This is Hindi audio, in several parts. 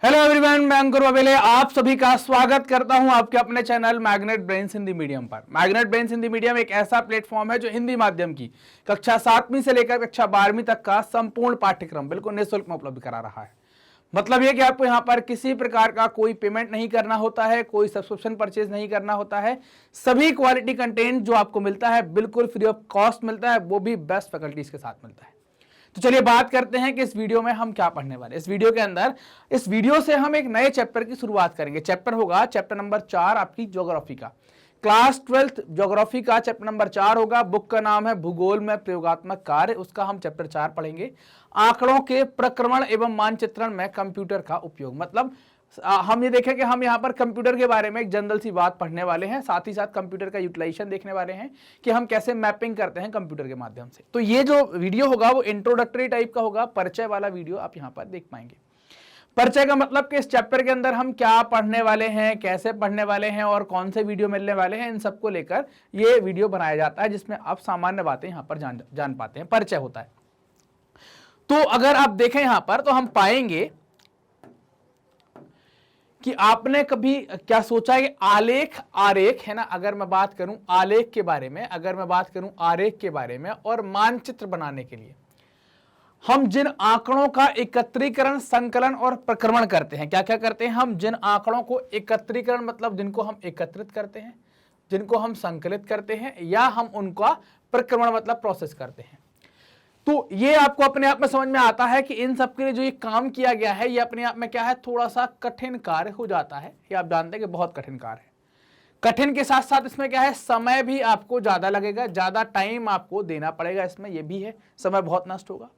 हेलो एवरीवन, मैं अंकुर वाबेले आप सभी का स्वागत करता हूं आपके अपने channel magnet brains Hindi medium पर। मैग्नेट ब्रेन्स हिंदी मीडियम एक ऐसा प्लेटफॉर्म है जो हिंदी माध्यम की कक्षा 7वीं से लेकर कक्षा 12वीं तक का संपूर्ण पाठ्यक्रम बिल्कुल निःशुल्क में उपलब्ध करा रहा है। मतलब यह कि आपको यहां पर किसी प्रकार का कोई पेमेंट नहीं करना होता है, कोई सब्सक्रिप्शन परचेज नहीं करना होता है। सभी क्वालिटी कंटेंट जो आपको मिलता है बिल्कुल फ्री ऑफ कॉस्ट मिलता है, वो भी बेस्ट फैकल्टीज के साथ मिलता है। तो चलिए बात करते हैं कि इस वीडियो में हम क्या पढ़ने वाले हैं। इस वीडियो के अंदर इस वीडियो से हम एक नए चैप्टर की शुरुआत करेंगे। चैप्टर होगा चैप्टर नंबर 4 आपकी ज्योग्राफी का, क्लास 12th ज्योग्राफी का चैप्टर नंबर 4 होगा। बुक का नाम है भूगोल में प्रयोगात्मक कार्य, उसका हम चैप्टर 4 पढ़ेंगे। आंकड़ों के प्रक्रमण एवं मानचित्रण में कंप्यूटर का उपयोग, मतलब हम ये देखें कि हम यहाँ पर कंप्यूटर के बारे में एक जनरल सी बात पढ़ने वाले हैं, साथ ही साथ कंप्यूटर का यूटिलाइजेशन देखने वाले हैं कि हम कैसे मैपिंग करते हैं कंप्यूटर के माध्यम से। तो ये जो वीडियो होगा वो इंट्रोडक्टरी टाइप का होगा, परिचय वाला वीडियो आप यहाँ पर देख पाएंगे। परिचय का मतलब कि इस चैप्टर के अंदर हम क्या पढ़ने वाले हैं, कैसे पढ़ने वाले हैं और कौन से वीडियो मिलने वाले हैं, इन सबको लेकर ये वीडियो बनाया जाता है, जिसमें आप सामान्य बातें यहाँ पर जान पाते हैं, परिचय होता है। तो अगर आप देखें यहाँ पर तो हम पाएंगे कि आपने कभी क्या सोचा है कि आलेख आरेख है ना, अगर मैं बात करूं आलेख के बारे में, अगर मैं बात करूं आरेख के बारे में और मानचित्र बनाने के लिए हम जिन आंकड़ों का एकत्रीकरण, संकलन और प्रक्रमण करते हैं, क्या क्या करते हैं हम, जिन आंकड़ों को एकत्रीकरण मतलब जिनको हम एकत्रित करते हैं, जिनको हम संकलित करते हैं, या हम उनका प्रक्रमण मतलब प्रोसेस करते हैं। तो ये आपको अपने आप में समझ में आता है कि इन सब के लिए जो ये काम किया गया है ये अपने आप में क्या है, थोड़ा सा कठिन कार्य हो जाता है। ये आप जानते हैं कि बहुत कठिन कार्य है। कठिन के साथ साथ इसमें क्या है, समय भी आपको ज्यादा लगेगा, ज्यादा टाइम आपको देना पड़ेगा, इसमें ये भी है, समय बहुत नष्ट होगा।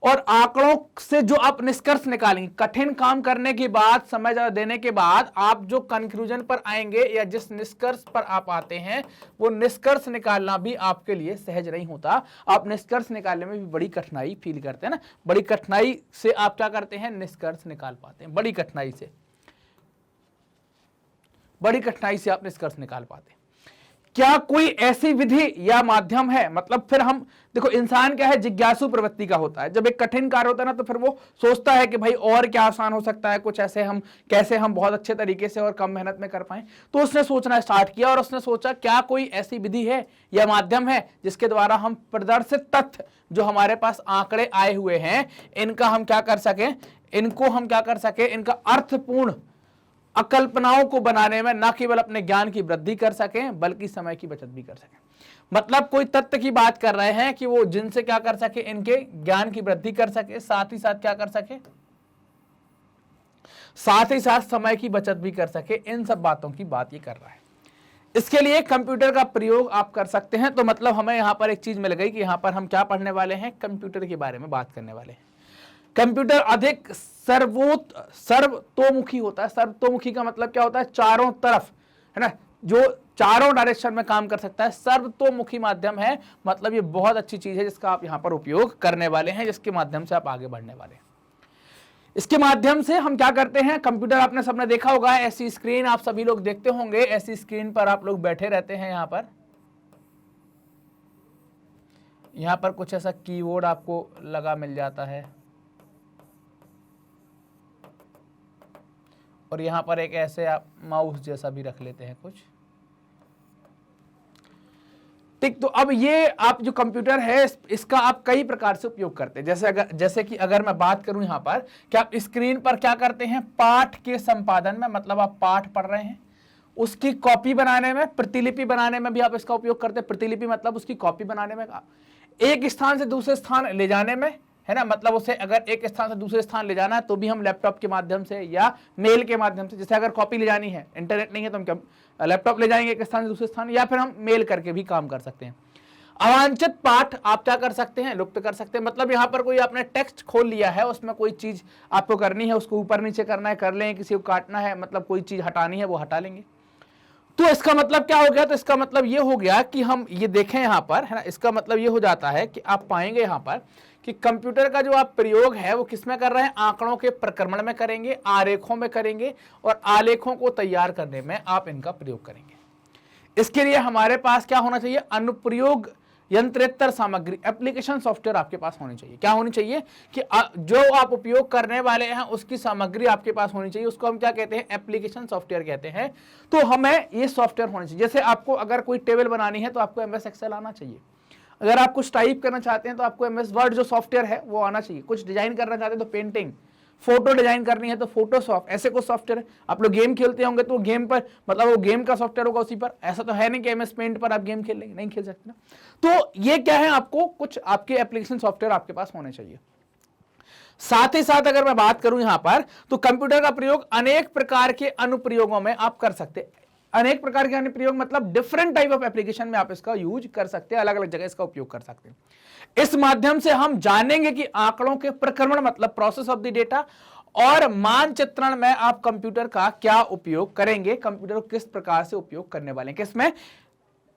और आंकड़ों से जो आप निष्कर्ष निकालेंगे, कठिन काम करने के बाद, समय ज्यादा देने के बाद आप जो कंक्लूजन पर आएंगे या जिस निष्कर्ष पर आप आते हैं, वो निष्कर्ष निकालना भी आपके लिए सहज नहीं होता। आप निष्कर्ष निकालने में भी बड़ी कठिनाई फील करते हैं ना, बड़ी कठिनाई से आप क्या करते हैं, निष्कर्ष निकाल पाते हैं, बड़ी कठिनाई से आप निष्कर्ष निकाल पाते हैं। क्या कोई ऐसी विधि या माध्यम है, मतलब फिर हम देखो, इंसान क्या है, जिज्ञासु प्रवृत्ति का होता है। जब एक कठिन कार्य होता है ना तो फिर वो सोचता है कि भाई और क्या आसान हो सकता है, कुछ ऐसे हम कैसे हम बहुत अच्छे तरीके से और कम मेहनत में कर पाए। तो उसने सोचना स्टार्ट किया और उसने सोचा क्या कोई ऐसी विधि है या माध्यम है जिसके द्वारा हम प्रदर्शित तथ्य जो हमारे पास आंकड़े आए हुए हैं, इनका हम क्या कर सकें, इनका अर्थपूर्ण अकल्पनाओं को बनाने में न केवल अपने ज्ञान की वृद्धि कर सकें बल्कि समय की बचत भी कर सकें। मतलब कोई तथ्य की बात कर रहे हैं कि वो जिनसे क्या कर सके, इनके ज्ञान की वृद्धि कर सके, साथ ही साथ क्या कर सके, साथ ही साथ समय की बचत भी कर सके। इन सब बातों की बात ये कर रहा है। इसके लिए कंप्यूटर का प्रयोग आप कर सकते हैं। तो मतलब हमें यहां पर एक चीज मिल गई कि यहां पर हम क्या पढ़ने वाले हैं, कंप्यूटर के बारे में बात करने वाले हैं। कंप्यूटर अधिक सर्वतोमुखी होता है। सर्वतोमुखी का मतलब क्या होता है, चारों तरफ, है ना, जो चारों डायरेक्शन में काम कर सकता है, सर्वतोमुखी माध्यम है। मतलब ये बहुत अच्छी चीज है जिसका आप यहां पर उपयोग करने वाले हैं, जिसके माध्यम से आप आगे बढ़ने वाले हैं। इसके माध्यम से हम क्या करते हैं, कंप्यूटर आपने सबने देखा होगा, ऐसी स्क्रीन आप सभी लोग देखते होंगे, ऐसी स्क्रीन पर आप लोग बैठे रहते हैं। यहां पर कुछ ऐसा कीबोर्ड आपको लगा मिल जाता है और यहां पर एक ऐसे आप माउस जैसा भी रख लेते हैं कुछ, ठीक। तो अब ये आप जो कंप्यूटर है इसका आप कई प्रकार से उपयोग करते हैं। जैसे कि अगर मैं बात करूं यहां पर कि आप स्क्रीन पर क्या करते हैं, पाठ के संपादन में, मतलब आप पाठ पढ़ रहे हैं, उसकी कॉपी बनाने में, प्रतिलिपि बनाने में भी आप इसका उपयोग करते हैं। प्रतिलिपि मतलब उसकी कॉपी बनाने में, एक स्थान से दूसरे स्थान ले जाने में, है ना, मतलब उसे अगर एक स्थान से दूसरे स्थान ले जाना है तो भी हम लैपटॉप के माध्यम से या मेल के माध्यम से, जैसे अगर कॉपी ले जानी है, इंटरनेट नहीं है तो हम क्या लैपटॉप ले जाएंगे एक स्थान से दूसरे स्थान, या फिर हम मेल करके भी काम कर सकते हैं। अवांछित पाठ आप क्या कर सकते हैं, लुप्त कर सकते हैं। मतलब यहां पर कोई आपने टेक्स्ट खोल लिया है, उसमें कोई चीज आपको करनी है, उसको ऊपर नीचे करना है, कर लें, किसी को काटना है, मतलब कोई चीज हटानी है वो हटा लेंगे। तो इसका मतलब क्या हो गया, तो इसका मतलब ये हो गया कि हम ये देखें यहां पर, है ना, इसका मतलब ये हो जाता है कि आप पाएंगे यहां पर कि कंप्यूटर का जो आप प्रयोग है वो किसमें कर रहे हैं, आंकड़ों के प्रक्रमण में करेंगे, आरेखों में करेंगे और आलेखों को तैयार करने में आप इनका प्रयोग करेंगे। इसके लिए हमारे पास क्या होना चाहिए, अनुप्रयोग यंत्रेतर सामग्री, एप्लीकेशन सॉफ्टवेयर आपके पास होनी चाहिए। क्या होनी चाहिए कि जो आप उपयोग करने वाले हैं उसकी सामग्री आपके पास होनी चाहिए, उसको हम क्या कहते हैं, एप्लीकेशन सॉफ्टवेयर कहते हैं। तो हमें ये सॉफ्टवेयर होने चाहिए। जैसे आपको अगर कोई टेबल बनानी है तो आपको एमएस एक्सेल आना चाहिए, अगर आप कुछ टाइप करना चाहते हैं तो आपको एमएस वर्ड जो सॉफ्टवेयर है वो आना चाहिए, कुछ डिजाइन करना चाहते हैं तो पेंटिंग, फोटो डिजाइन करनी है तो फोटोशॉप, ऐसे कुछ सॉफ्टवेयर है। आप लोग गेम खेलते होंगे तो गेम पर मतलब वो गेम का सॉफ्टवेयर होगा उसी पर, ऐसा तो है नहीं कि एमएस पेंट पर आप गेम खेल लेंगे, नहीं खेल सकते ना। तो ये क्या है, आपको कुछ आपके एप्लीकेशन सॉफ्टवेयर आपके पास होने चाहिए। साथ ही साथ अगर मैं बात करूं यहां पर, तो कंप्यूटर का प्रयोग अनेक प्रकार के अनुप्रयोगों में आप कर सकते हैं। अनेक प्रकार के अनुप्रयोग मतलब डिफरेंट टाइप ऑफ एप्लीकेशन में आप इसका यूज कर सकते हैं, अलग अलग जगह इसका उपयोग कर सकते हैं। इस माध्यम से हम जानेंगे कि आंकड़ों के प्रक्रमण मतलब प्रोसेस ऑफ द डेटा और मानचित्रण में आप कंप्यूटर का क्या उपयोग करेंगे, कंप्यूटर को किस प्रकार से उपयोग करने वाले हैं, किसमें,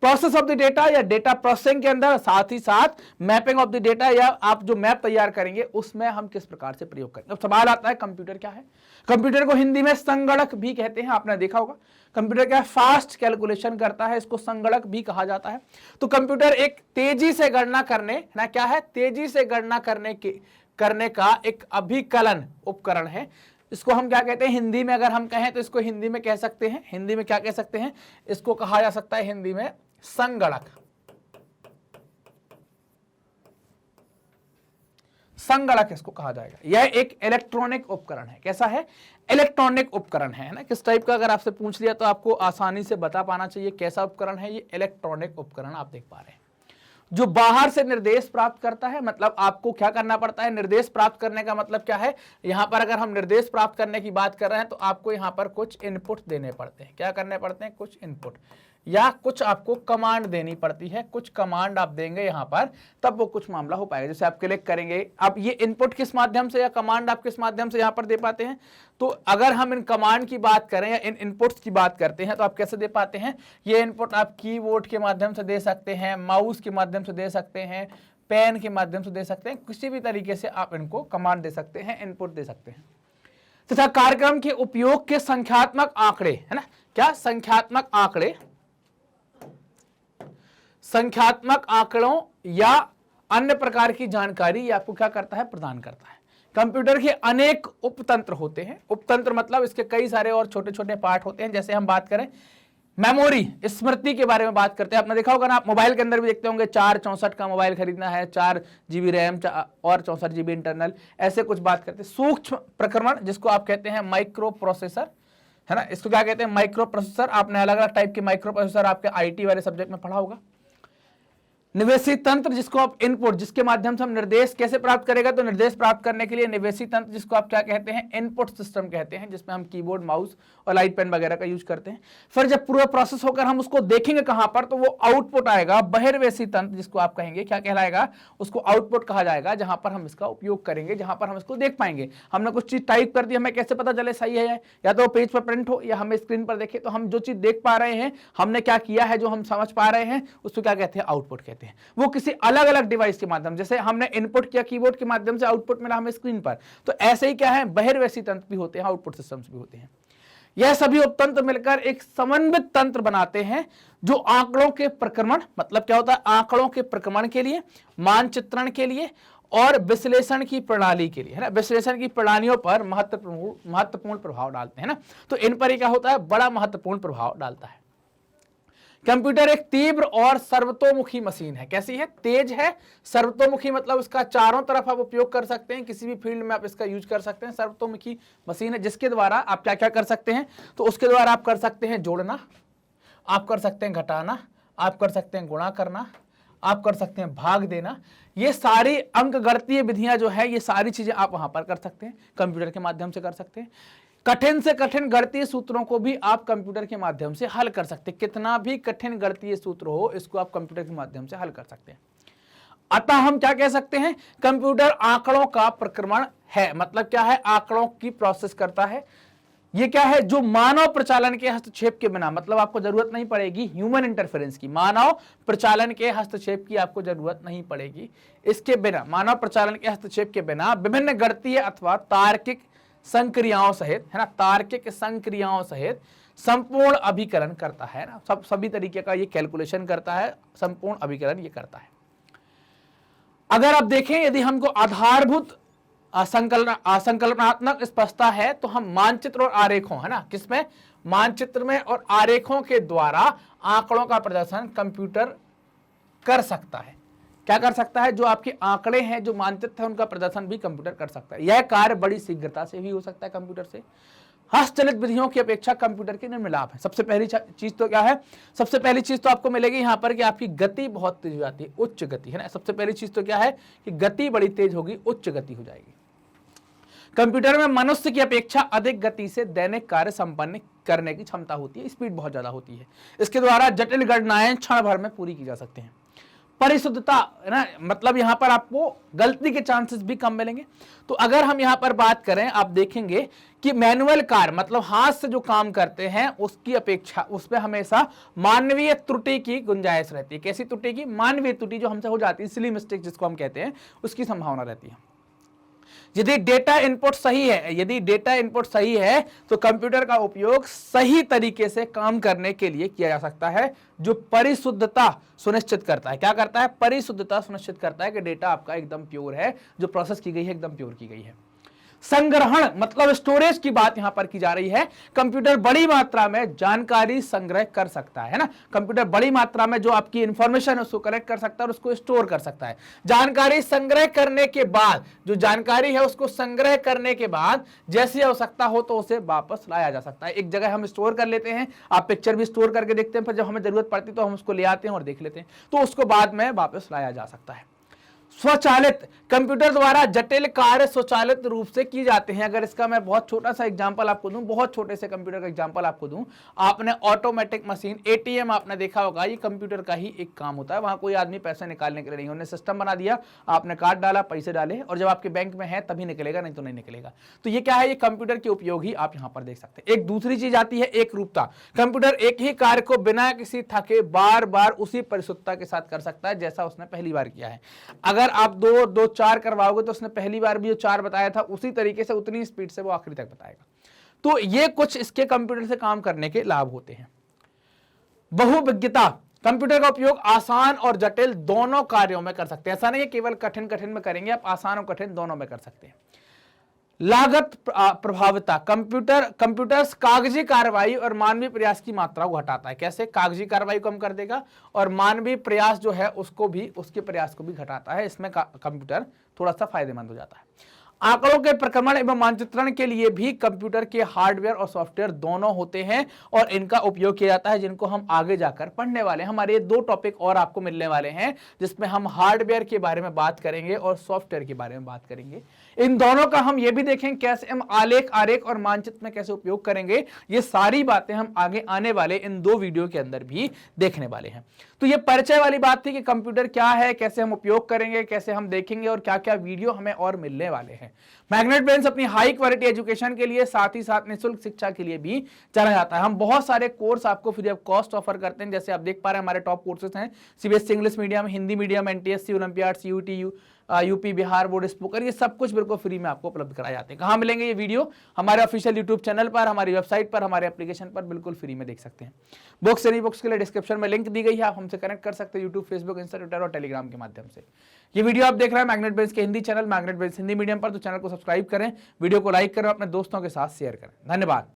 प्रोसेस ऑफ द डेटा या डेटा प्रोसेसिंग के अंदर, साथ ही साथ मैपिंग ऑफ द डेटा या आप जो मैप तैयार करेंगे उसमें हम किस प्रकार से प्रयोग करेंगे। अब सवाल आता है कंप्यूटर क्या है। कंप्यूटर को हिंदी में संगणक भी कहते हैं, आपने देखा होगा। कंप्यूटर क्या है, फास्ट कैलकुलेशन करता है, इसको संगणक भी कहा जाता है। तो कंप्यूटर एक तेजी से गणना करने ना क्या है, तेजी से गणना करने का एक अभिकलन उपकरण है। इसको हम क्या कहते हैं हिंदी में, अगर हम कहें तो इसको हिंदी में कह सकते हैं, हिंदी में क्या कह सकते हैं, इसको कहा जा सकता है हिंदी में संगणक। संगणक इसको कहा जाएगा। यह एक इलेक्ट्रॉनिक उपकरण है। कैसा है, इलेक्ट्रॉनिक उपकरण है ना। किस टाइप का, अगर आपसे पूछ लिया तो आपको आसानी से बता पाना चाहिए कैसा उपकरण है ये। इलेक्ट्रॉनिक उपकरण आप देख पा रहे हैं, जो बाहर से निर्देश प्राप्त करता है। मतलब आपको क्या करना पड़ता है, निर्देश प्राप्त करने का मतलब क्या है, यहां पर अगर हम निर्देश प्राप्त करने की बात कर रहे हैं तो आपको यहां पर कुछ इनपुट देने पड़ते हैं। क्या करने पड़ते हैं, कुछ इनपुट या कुछ आपको कमांड देनी पड़ती है। कुछ कमांड आप देंगे यहां पर, तब वो कुछ मामला हो पाएगा। जैसे आप क्लिक करेंगे, अब ये इनपुट किस माध्यम से या कमांड आप किस माध्यम से यहां पर दे पाते हैं। तो अगर हम इन कमांड की बात करें या इन इनपुट्स की बात करते हैं तो आप कैसे दे पाते हैं, ये इनपुट आप कीबोर्ड के माध्यम से दे सकते हैं, माउस के माध्यम से दे सकते हैं, पेन के माध्यम से दे सकते हैं, किसी भी तरीके से आप इनको कमांड दे सकते हैं, इनपुट दे सकते हैं। तथा कार्यक्रम के उपयोग के संख्यात्मक आंकड़े, है ना, क्या संख्यात्मक आंकड़े, संख्यात्मक आंकड़ों या अन्य प्रकार की जानकारी आपको क्या करता है, प्रदान करता है। कंप्यूटर के अनेक उपतंत्र होते हैं। उपतंत्र मतलब इसके कई सारे और छोटे छोटे पार्ट होते हैं। जैसे हम बात करें मेमोरी, स्मृति के बारे में बात करते हैं। आपने देखा होगा ना, आप मोबाइल के अंदर भी देखते होंगे 464 का मोबाइल खरीदना है, 4 GB रैम और 64 GB इंटरनल, ऐसे कुछ बात करते हैं। सूक्ष्म प्रक्रमण जिसको आप कहते हैं माइक्रो प्रोसेसर, है ना, इसको क्या कहते हैं, माइक्रो प्रोसेसर। आपने अलग अलग टाइप के माइक्रो प्रोसेसर आपके IT वाले सब्जेक्ट में पढ़ा होगा। निवेशी तंत्र जिसको आप इनपुट, जिसके माध्यम से हम निर्देश कैसे प्राप्त करेगा, तो निर्देश प्राप्त करने के लिए निवेशी तंत्र जिसको आप क्या कहते हैं, इनपुट सिस्टम कहते हैं, जिसमें हम कीबोर्ड, माउस और लाइट पेन वगैरह का यूज करते हैं। फिर जब पूरा प्रोसेस होकर हम उसको देखेंगे कहां पर, तो वो आउटपुट आएगा, बहिर्वेशी तंत्र जिसको आप कहेंगे, क्या कहलाएगा, उसको आउटपुट कहा जाएगा, जहां पर हम इसका उपयोग करेंगे, जहां पर हम इसको देख पाएंगे। हमने कुछ चीज टाइप कर दी, हमें कैसे पता चले सही है, या तो पेज पर प्रिंट हो या हमें स्क्रीन पर देखे, तो हम जो चीज देख पा रहे हैं, हमने क्या किया है, जो हम समझ पा रहे हैं, उसको क्या कहते हैं, आउटपुट कहते हैं। वो किसी अलग अलग डिवाइस के माध्यम, जैसे हमने इनपुट किया कीबोर्ड के माध्यम से, आउटपुट मिला हमें स्क्रीन पर, तो ऐसे ही क्या है, बहिर्वेशी तंत्र भी होते हैं, आउटपुट सिस्टम्स भी होते हैं। यह सभी उपतंत्र मिलकर एक समन्वित तंत्र बनाते हैं जो आंकड़ों के प्रक्रमण, मतलब क्या होता है, आंकड़ों के प्रक्रमण के लिए, मानचित्रण के लिए और विश्लेषण की प्रणाली के लिए, है ना, विश्लेषण की प्रणालियों पर महत्वपूर्ण प्रभाव डालते हैं ना। तो इन पर क्या होता है, बड़ा महत्वपूर्ण प्रभाव डालता है। कंप्यूटर एक तीव्र और सर्वतोमुखी मशीन है। कैसी है, तेज है, सर्वतोमुखी मतलब इसका चारों तरफ आप उपयोग कर सकते हैं, किसी भी फील्ड में आप इसका यूज कर सकते हैं। सर्वतोमुखी मशीन है जिसके द्वारा आप क्या क्या कर सकते हैं, तो उसके द्वारा आप कर सकते हैं जोड़ना, आप कर सकते हैं घटाना, आप कर सकते हैं गुणा करना, आप कर सकते हैं भाग देना। ये सारी अंकगणितीय विधियां जो है, ये सारी चीजें आप वहां पर कर सकते हैं, कंप्यूटर के माध्यम से कर सकते हैं। कठिन से कठिन गणितीय सूत्रों को भी आप कंप्यूटर के माध्यम से हल कर सकते हैं। कितना भी कठिन गणितीय सूत्र हो, इसको आप कंप्यूटर के माध्यम से हल कर सकते हैं। अतः हम क्या कह सकते हैं, कंप्यूटर आंकड़ों का प्रक्रमण है। मतलब क्या है, आंकड़ों की प्रोसेस करता है। ये क्या है, जो मानव प्रचालन के हस्तक्षेप के बिना, मतलब आपको जरूरत नहीं पड़ेगी ह्यूमन इंटरफेरेंस की, मानव प्रचालन के हस्तक्षेप की आपको जरूरत नहीं पड़ेगी। इसके बिना, मानव प्रचालन के हस्तक्षेप के बिना विभिन्न गणितीय अथवा तार्किक संक्रियाओं सहित, है ना, तार्किक संक्रियाओं सहित संपूर्ण अभिकलन करता है ना, सभी तरीके का ये कैलकुलेशन करता है, संपूर्ण अभिकलन ये करता है। अगर आप देखें, यदि हमको आधारभूत संकल्पनात्मक स्पष्टता है तो हम मानचित्र और आरेखों, है ना, किसमें, मानचित्र में और आरेखों के द्वारा आंकड़ों का प्रदर्शन कंप्यूटर कर सकता है। क्या कर सकता है? जो आपके आंकड़े हैं, जो मानचित्र है, उनका प्रदर्शन भी कंप्यूटर कर सकता है। यह कार्य बड़ी शीघ्रता से भी हो सकता है कंप्यूटर से। हस्तचलित विधियों की अपेक्षा कंप्यूटर के निम्न लाभ है। सबसे पहली चीज तो क्या है? सबसे पहली चीज तो आपको मिलेगी यहां पर कि आपकी गति बहुत तेज हो जाती है, उच्च गति, है ना। सबसे पहली चीज तो क्या है कि गति बड़ी तेज होगी, उच्च गति हो जाएगी। कंप्यूटर में मनुष्य की अपेक्षा अधिक गति से दैनिक कार्य संपन्न करने की क्षमता होती है, स्पीड बहुत ज्यादा होती है। इसके द्वारा जटिल गणनाएं क्षण भर में पूरी की जा सकती हैं। परिशुद्धता, है ना, मतलब यहां पर आपको गलती के चांसेस भी कम मिलेंगे। तो अगर हम यहां पर बात करें, आप देखेंगे कि मैनुअल कार्य, मतलब हाथ से जो काम करते हैं, उसकी अपेक्षा उसमें हमेशा मानवीय त्रुटि की गुंजाइश रहती है। कैसी त्रुटि की? मानवीय त्रुटि जो हमसे हो जाती है, सिली मिस्टेक जिसको हम कहते हैं, उसकी संभावना रहती है। यदि डेटा इनपुट सही है, यदि डेटा इनपुट सही है तो कंप्यूटर का उपयोग सही तरीके से काम करने के लिए किया जा सकता है, जो परिशुद्धता सुनिश्चित करता है। क्या करता है? परिशुद्धता सुनिश्चित करता है कि डेटा आपका एकदम प्योर है, जो प्रोसेस की गई है एकदम प्योर की गई है। संग्रहण, मतलब स्टोरेज की बात यहां पर की जा रही है। कंप्यूटर बड़ी मात्रा में जानकारी संग्रह कर सकता है ना। कंप्यूटर बड़ी मात्रा में जो आपकी इंफॉर्मेशन है उसको कलेक्ट कर सकता है और उसको स्टोर कर सकता है। जानकारी संग्रह करने के बाद, जो जानकारी है उसको संग्रह करने के बाद जैसी आवश्यकता हो तो उसे वापस लाया जा सकता है। एक जगह हम स्टोर कर लेते हैं, आप पिक्चर भी स्टोर करके देखते हैं, फिर जब हमें जरूरत पड़ती तो हम उसको ले आते हैं और देख लेते हैं, तो उसको बाद में वापस लाया जा सकता है। स्वचालित, कंप्यूटर द्वारा जटिल कार्य स्वचालित रूप से की जाते हैं। अगर इसका मैं बहुत छोटा सा एग्जांपल आपको दूं, बहुत छोटे से कंप्यूटर का एग्जांपल आपको दूं, आपने ऑटोमेटिक मशीन, एटीएम आपने देखा होगा, ये कंप्यूटर का ही एक काम होता है। वहां कोई आदमी पैसे निकालने के लिए नहीं, उन्होंने सिस्टम बना दिया, आपने कार्ड डाला, पैसे डाले, और जब आपके बैंक में है तभी निकलेगा, नहीं तो नहीं निकलेगा। तो ये क्या है? ये कंप्यूटर के उपयोग ही आप यहां पर देख सकते हैं। एक दूसरी चीज आती है एक रूपता। कंप्यूटर एक ही कार्य को बिना किसी थके बार बार उसी परिशुद्धता के साथ कर सकता है जैसा उसने पहली बार किया है। अगर आप दो चार करवाओगे तो उसने पहली बार भी जो 4 बताया था उसी तरीके से, उतनी स्पीड से वो आखिरी तक बताएगा। तो ये कुछ इसके कंप्यूटर से काम करने के लाभ होते हैं। बहुविज्ञता, कंप्यूटर का उपयोग आसान और जटिल दोनों कार्यों में कर सकते हैं। ऐसा नहीं है केवल कठिन में करेंगे, आप आसान और कठिन दोनों में कर सकते हैं। लागत प्रभाविता, कंप्यूटर्स कागजी कार्रवाई और मानवीय प्रयास की मात्रा को घटाता है। कैसे? कागजी कार्रवाई को कम कर देगा और मानवीय प्रयास जो है उसको भी, उसके प्रयास को भी घटाता है। इसमें कंप्यूटर थोड़ा सा फायदेमंद हो जाता है। आंकड़ों के प्रक्रमण एवं मानचित्रण के लिए भी कंप्यूटर के हार्डवेयर और सॉफ्टवेयर दोनों होते हैं और इनका उपयोग किया जाता है, जिनको हम आगे जाकर पढ़ने वाले हैं। हमारे 2 टॉपिक और आपको मिलने वाले हैं जिसमें हम हार्डवेयर के बारे में बात करेंगे और सॉफ्टवेयर के बारे में बात करेंगे। इन दोनों का हम ये भी देखेंगे कैसे हम आलेख, आरेख और मानचित्र में कैसे उपयोग करेंगे। ये सारी बातें हम आगे आने वाले इन 2 वीडियो के अंदर भी देखने वाले हैं। तो ये परिचय वाली बात थी कि कंप्यूटर क्या है, कैसे हम उपयोग करेंगे, कैसे हम देखेंगे और क्या क्या वीडियो हमें और मिलने वाले हैं। मैग्नेट ब्रेन्स अपनी हाई क्वालिटी एजुकेशन के लिए साथ ही साथ निःशुल्क शिक्षा के लिए भी चला जाता है। हम बहुत सारे कोर्स आपको फ्री ऑफ कॉस्ट ऑफर करते हैं। जैसे आप देख पा रहे हैं हमारे टॉप कोर्सेज हैं CBSE English medium, Hindi medium, NTSC, Olympiad, CUT, UP, Bihar board, spoken, ये सब कुछ बिल्कुल फ्री में आपको उपलब्ध कराए जाते हैं। कहाँ मिलेंगे ये वीडियो? हमारे ऑफिशियल यूट्यूब चैनल पर, हमारी वेबसाइट पर, हमारे एप्लीकेशन पर बिल्कुल फ्री में देख सकते हैं। बुक्स एनी बुक्स के लिए डिस्क्रिप्शन में लिंक दी गई है, आप हमसे कनेक्ट कर सकते हैं यूट्यूब, फेसबुक, इंस्टा, ट्विटर और टेलीग्राम के माध्यम से। ये वीडियो आप देख रहे हैं मैग्नेट ब्रेन्स के Hindi channel magnet brains Hindi medium पर, तो चैनल को सब्सक्राइब करें, वीडियो को लाइक करें, अपने दोस्तों के साथ शेयर करें। धन्यवाद।